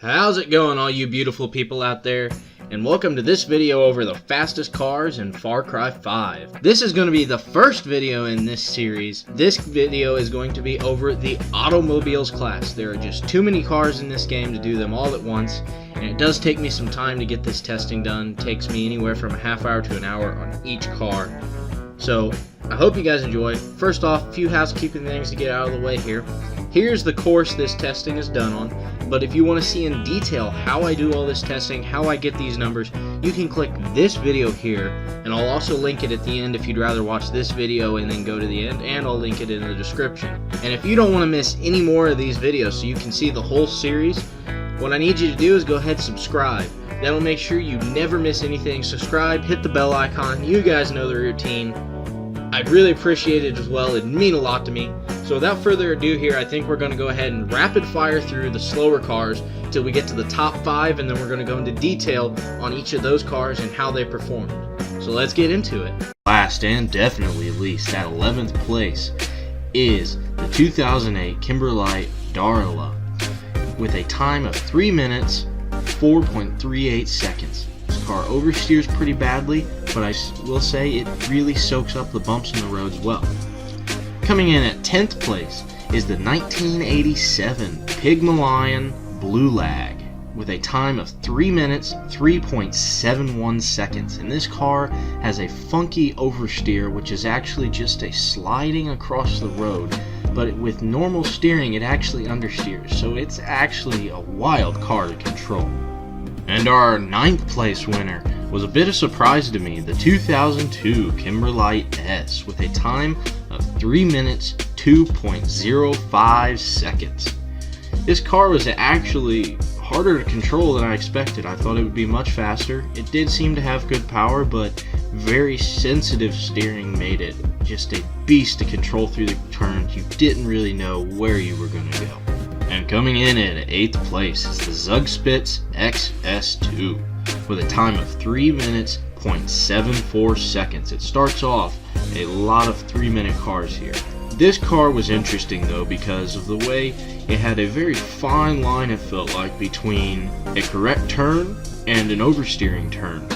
How's it going, all you beautiful people out there? And welcome to this video over the fastest cars in Far Cry 5. This is going to be the first video in this series. This video is going to be over the automobiles class. There are just too many cars in this game to do them all at once, and it does take me some time to get this testing done. It takes me anywhere from a half hour to an hour on each car. So I hope you guys enjoy. First off, a few housekeeping things to get out of the way here. Here's the course this testing is done on, but if you want to see in detail how I do all this testing, how I get these numbers, you can click this video here, and I'll also link it at the end if you'd rather watch this video and then go to the end, and I'll link it in the description. And if you don't want to miss any more of these videos so you can see the whole series, what I need you to do is go ahead and subscribe. That'll make sure you never miss anything. Subscribe, hit the bell icon, you guys know the routine. I'd really appreciate it as well, it'd mean a lot to me. So without further ado here, I think we're going to go ahead and rapid fire through the slower cars till we get to the top 5, and then we're going to go into detail on each of those cars and how they performed. So let's get into it. Last and definitely least, at 11th place, is the 2008 Kimberlite Darrala with a time of 3 minutes, 4.38 seconds. This car oversteers pretty badly, but I will say it really soaks up the bumps in the roads well. Coming in at 10th place is the 1987 Pygmalion Bluelag with a time of 3 minutes, 3.71 seconds. And this car has a funky oversteer, which is actually just a sliding across the road, but with normal steering it actually understeers, so it's actually a wild car to control. And our 9th place winner was a bit of surprise to me, the 2002 Kimberlite S with a time of 3 minutes, 2.05 seconds. This car was actually harder to control than I expected. I thought it would be much faster. It did seem to have good power, but very sensitive steering made it just a beast to control through the turns. You didn't really know where you were going to go. And coming in at 8th place is the Zugspitz XS2 with a time of 3 minutes, 0.74 seconds. It starts off a lot of 3-minute cars here. This car was interesting though because of the way it had a very fine line, it felt like, between a correct turn and an oversteering turn.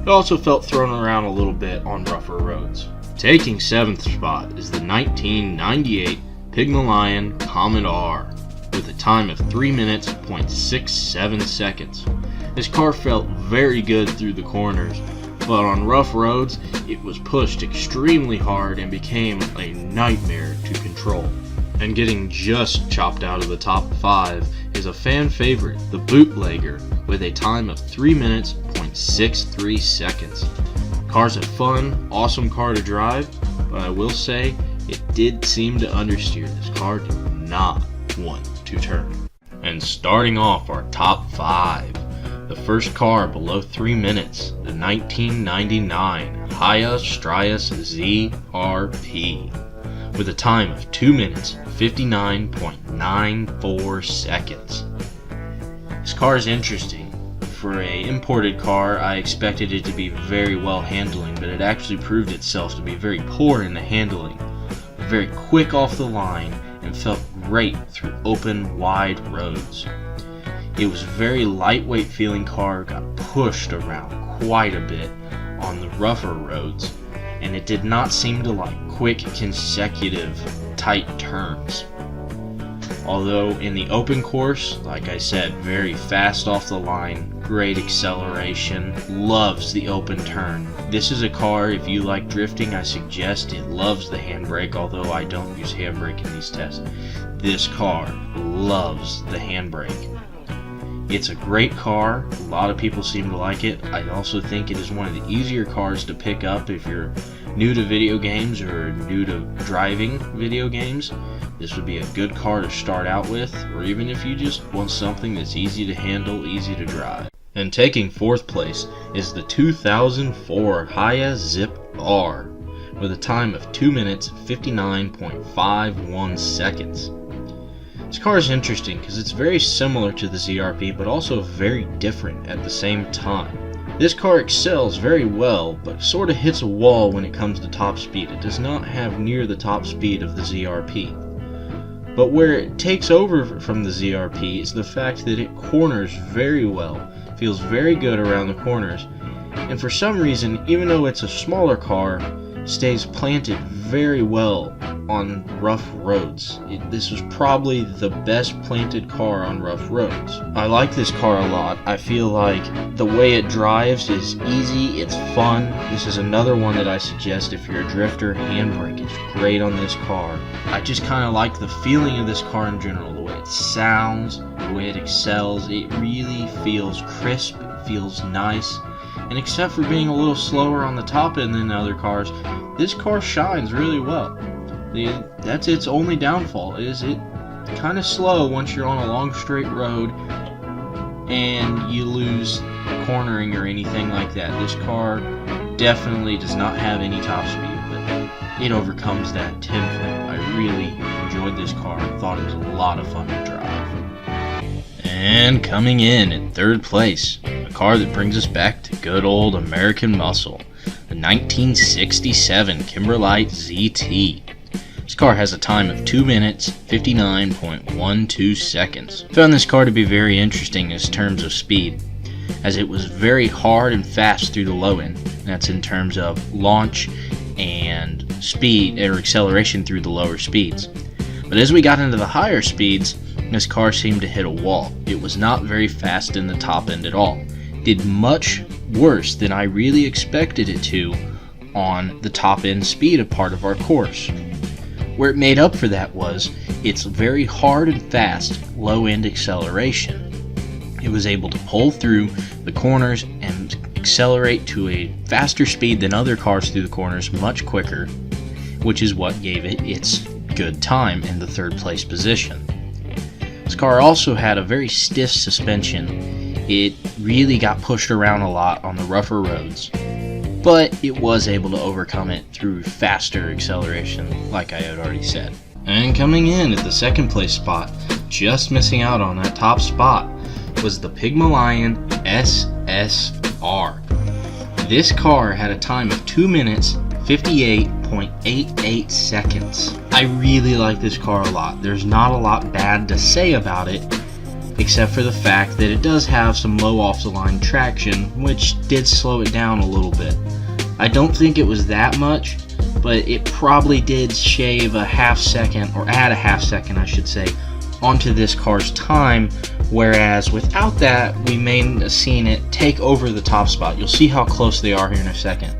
It also felt thrown around a little bit on rougher roads. Taking 7th spot is the 1998 Pygmalion Comet-R with a time of 3 minutes, 0.67 seconds. This car felt very good through the corners, but on rough roads it was pushed extremely hard and became a nightmare to control. And getting just chopped out of the top 5 is a fan favorite, the Bootleger, with a time of 3 minutes, 0.63 seconds. Car's a fun, awesome car to drive, but I will say it did seem to understeer. This car did not want to turn. And starting off our top 5, the first car below 3 minutes, the 1999 Haya Strauss ZRP with a time of 2 minutes, 59.94 seconds. This car is interesting. For an imported car, I expected it to be very well handling, but it actually proved itself to be very poor in the handling. Very quick off the line and felt great through open, wide roads. It was a very lightweight feeling car, got pushed around quite a bit on the rougher roads, and it did not seem to like quick, consecutive, tight turns. Although in the open course, like I said, very fast off the line, great acceleration, loves the open turn. This is a car, if you like drifting, I suggest it loves the handbrake, although I don't use handbrake in these tests. This car loves the handbrake. It's a great car, a lot of people seem to like it. I also think it is one of the easier cars to pick up if you're new to video games or new to driving video games. This would be a good car to start out with, or even if you just want something that's easy to handle, easy to drive. And taking 4th place is the 2004 Haya Zip R with a time of 2 minutes, 59.51 seconds. This car is interesting because it's very similar to the ZRP, but also very different at the same time. This car excels very well, but sort of hits a wall when it comes to top speed. It does not have near the top speed of the ZRP. But where it takes over from the ZRP is the fact that it corners very well, feels very good around the corners, and for some reason, even though it's a smaller car, stays planted very well on rough roads. This was probably the best planted car on rough roads. I like this car a lot. I feel like the way it drives is easy, it's fun. This is another one that I suggest if you're a drifter. Handbrake is great on this car. I just kind of like the feeling of this car in general, the way it sounds, the way it excels. It really feels crisp, it feels nice. And except for being a little slower on the top end than other cars, this car shines really well. That's its only downfall, is it kind of slow once you're on a long straight road and you lose cornering or anything like that. This car definitely does not have any top speed, but it overcomes that tenfold. I really enjoyed this car and thought it was a lot of fun to drive. And coming in at third place, a car that brings us back to good old American muscle, the 1967 Kimberlite ZT. This car has a time of 2 minutes, 59.12 seconds. I found this car to be very interesting in terms of speed, as it was very hard and fast through the low end. That's in terms of launch and speed or acceleration through the lower speeds. But as we got into the higher speeds, this car seemed to hit a wall. It was not very fast in the top end at all. Did much worse than I really expected it to on the top end speed of part of our course. Where it made up for that was its very hard and fast low end acceleration. It was able to pull through the corners and accelerate to a faster speed than other cars through the corners much quicker, which is what gave it its good time in the third place position. This car also had a very stiff suspension. It really got pushed around a lot on the rougher roads, but it was able to overcome it through faster acceleration, like I had already said. And coming in at the second place spot, just missing out on that top spot, was the Pygmalion SSR. This car had a time of 2 minutes, 58.88 seconds. I really like this car a lot. There's not a lot bad to say about it, except for the fact that it does have some low off the line traction, which did slow it down a little bit. I don't think it was that much, but it probably did shave a half second, or add a half second I should say, onto this car's time, whereas without that we may have seen it take over the top spot. You'll see how close they are here in a second.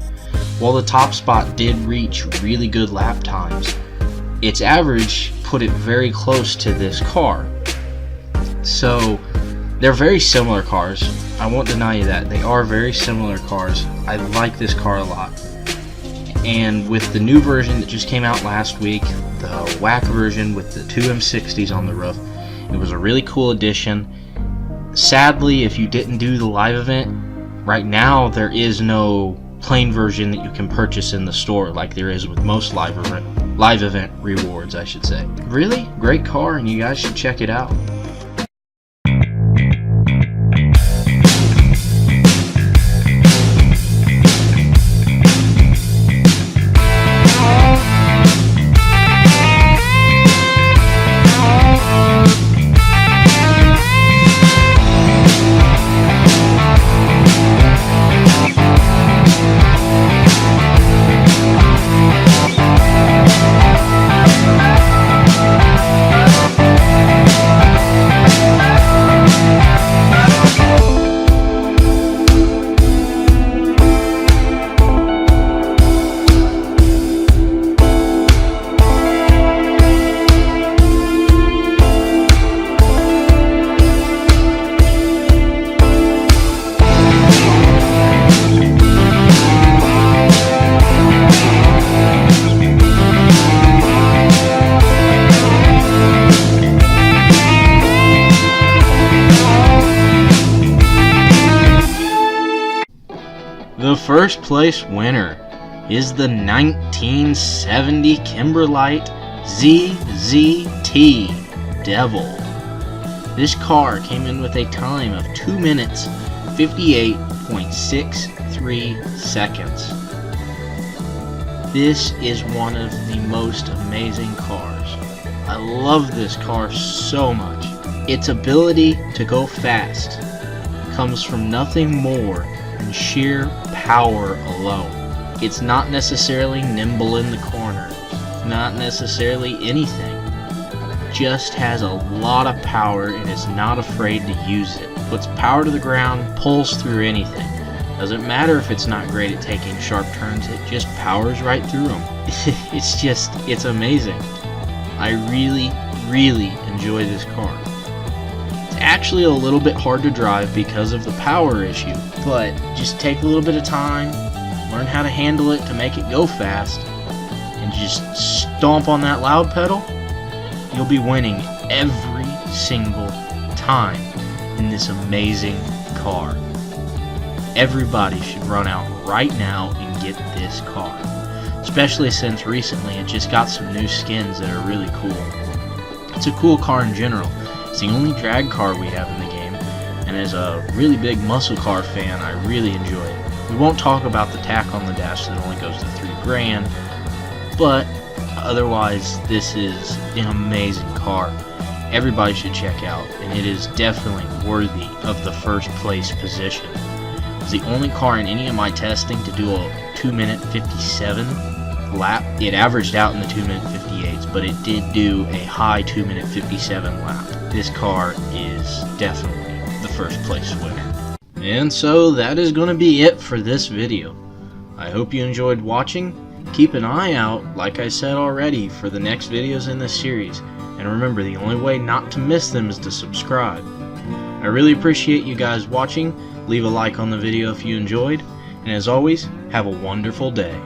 While the top spot did reach really good lap times, its average put it very close to this car. So they're very similar cars. I won't deny you that. They are very similar cars. I like this car a lot. And with the new version that just came out last week, the WAC version with the two M60s on the roof, it was a really cool addition. Sadly, if you didn't do the live event, right now there is no plain version that you can purchase in the store like there is with most live event rewards, I should say. Really great car, and you guys should check it out. The first place winner is the 1970 Kimberlite ZT Devil. This car came in with a time of 2 minutes, 58.63 seconds. This is one of the most amazing cars. I love this car so much. Its ability to go fast comes from nothing more than sheer power alone. It's not necessarily nimble in the corners, not necessarily anything. It just has a lot of power and is not afraid to use it. Puts power to the ground, pulls through anything. Doesn't matter if it's not great at taking sharp turns, it just powers right through them. It's amazing. I really enjoy this car. It's actually a little bit hard to drive because of the power issue, but just take a little bit of time, learn how to handle it to make it go fast, and just stomp on that loud pedal. You'll be winning every single time in this amazing car. Everybody should run out right now and get this car, especially since recently it just got some new skins that are really cool. It's a cool car in general. It's the only drag car we have in the game, and as a really big muscle car fan, I really enjoy it. We won't talk about the tack on the dash that only goes to $3 grand, but otherwise this is an amazing car. Everybody should check out, and it is definitely worthy of the first place position. It's the only car in any of my testing to do a 2-minute 57 lap. It averaged out in the 2-minute 58s, but it did do a high 2-minute 57 lap. This car is definitely the first place winner. And so that is going to be it for this video. I hope you enjoyed watching. Keep an eye out, like I said already, for the next videos in this series. And remember, the only way not to miss them is to subscribe. I really appreciate you guys watching. Leave a like on the video if you enjoyed. And as always, have a wonderful day.